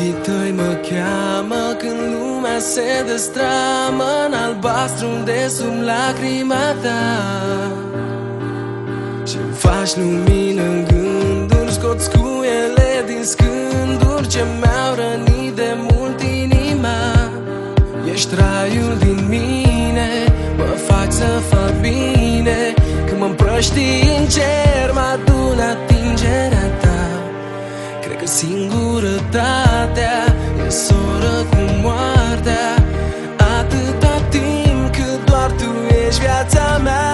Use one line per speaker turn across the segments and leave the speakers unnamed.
Ochii tăi mă cheamă când lumea se destramă în albastru de sub lacrima ta. Și-mi faci lumină în gânduri, scoți cuiele din scânduri ce mi-au rănit de mult inima. Ești raiul din mine, mă faci să fac bine. Când mă împrăștii în cer, mă adun atingerea ta. Cred că singurătatea e soră cu moartea. Atâta timp cât doar tu ești viața mea.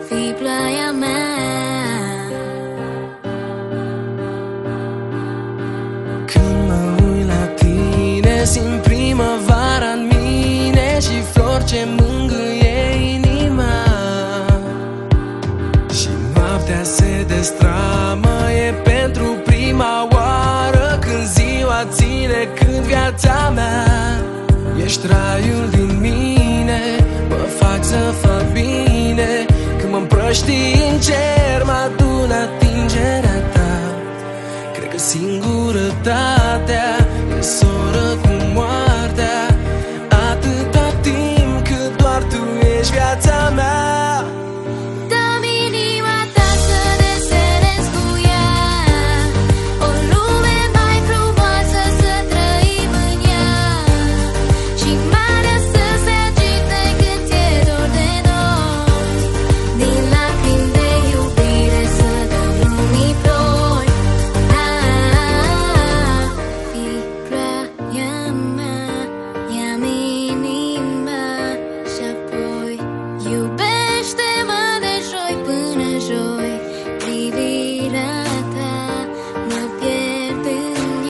Fii ploaia mea.
Când mă uit la tine, simt primăvara în mine și flori ce mângâie inima. Și noaptea se destramă, e pentru prima oară când ziua ține cât viața mea. Ești raiul din mine, mă faci să fac bine. Când mă împrăștii în cer, mă adun atingerea ta. Cred că singurătatea e soră cu moartea. Atâta timp cât doar tu ești viața.